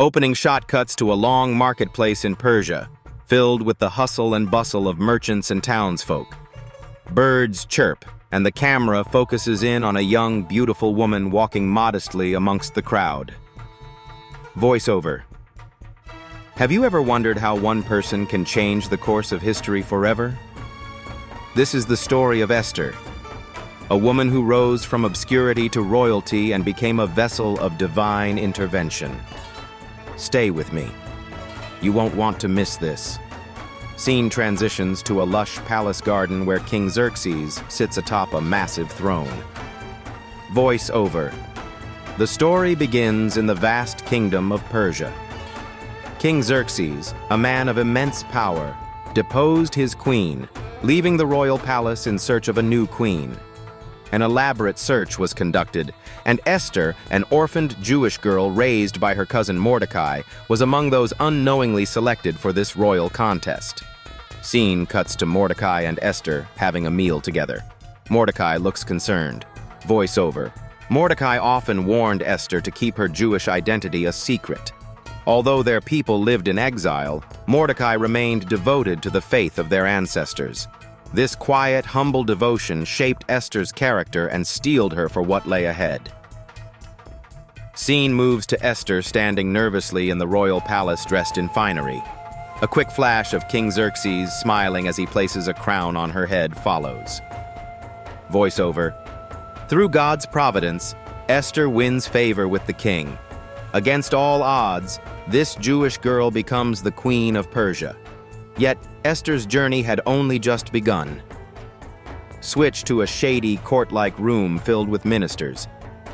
Opening shot cuts to a long marketplace in Persia, filled with the hustle and bustle of merchants and townsfolk. Birds chirp, and the camera focuses in on a young, beautiful woman walking modestly amongst the crowd. Voiceover. Have you ever wondered how one person can change the course of history forever? This is the story of Esther, a woman who rose from obscurity to royalty and became a vessel of divine intervention. Stay with me. You won't want to miss this. Scene transitions to a lush palace garden where King Xerxes sits atop a massive throne. Voice over. The story begins in the vast kingdom of Persia. King Xerxes, a man of immense power, deposed his queen, leaving the royal palace in search of a new queen. An elaborate search was conducted, and Esther, an orphaned Jewish girl raised by her cousin Mordecai, was among those unknowingly selected for this royal contest. Scene cuts to Mordecai and Esther having a meal together. Mordecai looks concerned. Voiceover. Mordecai often warned Esther to keep her Jewish identity a secret. Although their people lived in exile, Mordecai remained devoted to the faith of their ancestors. This quiet, humble devotion shaped Esther's character and steeled her for what lay ahead. Scene moves to Esther standing nervously in the royal palace dressed in finery. A quick flash of King Xerxes smiling as he places a crown on her head follows. Voiceover. Through God's providence, Esther wins favor with the king. Against all odds, this Jewish girl becomes the queen of Persia. Yet, Esther's journey had only just begun. Switch to a shady, court-like room filled with ministers.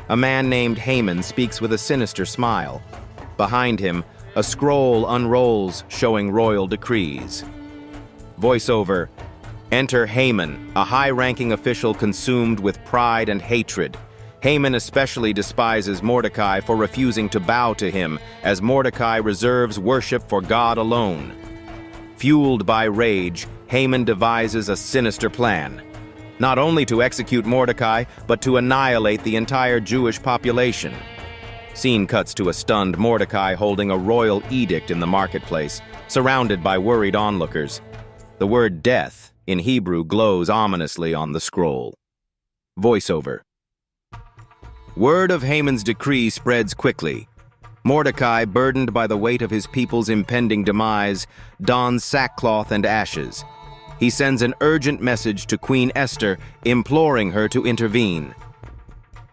A man named Haman speaks with a sinister smile. Behind him, a scroll unrolls showing royal decrees. Voiceover. Enter Haman, a high-ranking official consumed with pride and hatred. Haman especially despises Mordecai for refusing to bow to him, as Mordecai reserves worship for God alone. Fueled by rage, Haman devises a sinister plan, not only to execute Mordecai, but to annihilate the entire Jewish population. Scene cuts to a stunned Mordecai holding a royal edict in the marketplace, surrounded by worried onlookers. The word death, in Hebrew, glows ominously on the scroll. Voiceover. Word of Haman's decree spreads quickly. Mordecai, burdened by the weight of his people's impending demise, dons sackcloth and ashes. He sends an urgent message to Queen Esther, imploring her to intervene.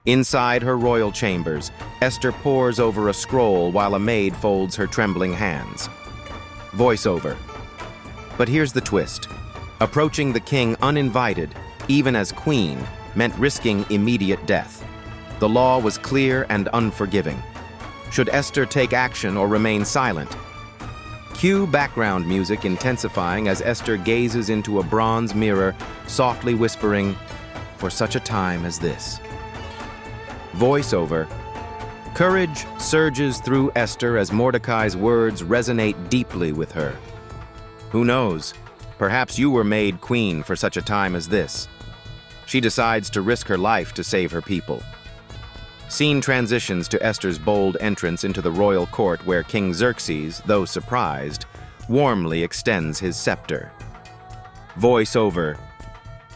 Inside her royal chambers, Esther pores over a scroll while a maid folds her trembling hands. Voiceover. But here's the twist. Approaching the king uninvited, even as queen, meant risking immediate death. The law was clear and unforgiving. Should Esther take action or remain silent? Cue background music intensifying as Esther gazes into a bronze mirror, softly whispering, "For such a time as this." Voiceover. Courage surges through Esther as Mordecai's words resonate deeply with her. Who knows? Perhaps you were made queen for such a time as this. She decides to risk her life to save her people. Scene transitions to Esther's bold entrance into the royal court where King Xerxes, though surprised, warmly extends his scepter. Voiceover.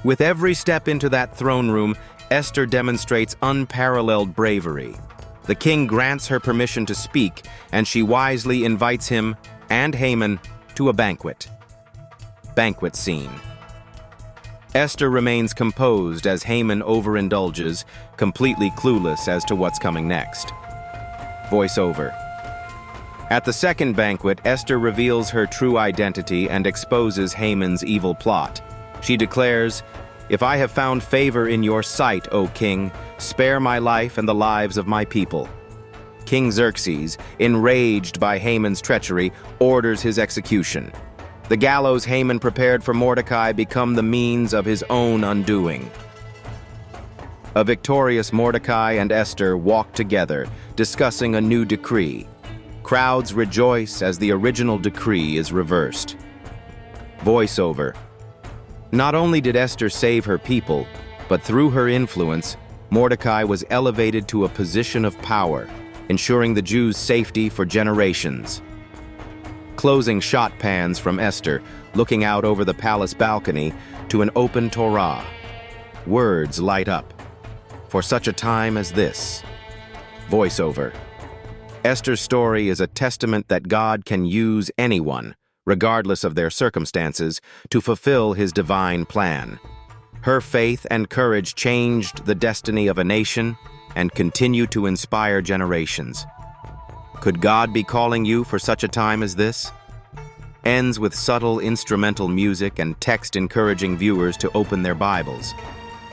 With every step into that throne room, Esther demonstrates unparalleled bravery. The king grants her permission to speak, and she wisely invites him and Haman to a banquet. Banquet scene. Esther remains composed as Haman overindulges, completely clueless as to what's coming next. Voiceover. At the second banquet, Esther reveals her true identity and exposes Haman's evil plot. She declares, "If I have found favor in your sight, O king, spare my life and the lives of my people." King Xerxes, enraged by Haman's treachery, orders his execution. The gallows Haman prepared for Mordecai become the means of his own undoing. A victorious Mordecai and Esther walk together, discussing a new decree. Crowds rejoice as the original decree is reversed. Voiceover. Not only did Esther save her people, but through her influence, Mordecai was elevated to a position of power, ensuring the Jews' safety for generations. Closing shot pans from Esther, looking out over the palace balcony to an open Torah. Words light up. For such a time as this. Voiceover. Esther's story is a testament that God can use anyone, regardless of their circumstances, to fulfill his divine plan. Her faith and courage changed the destiny of a nation and continue to inspire generations. Could God be calling you for such a time as this? Ends with subtle instrumental music and text encouraging viewers to open their Bibles.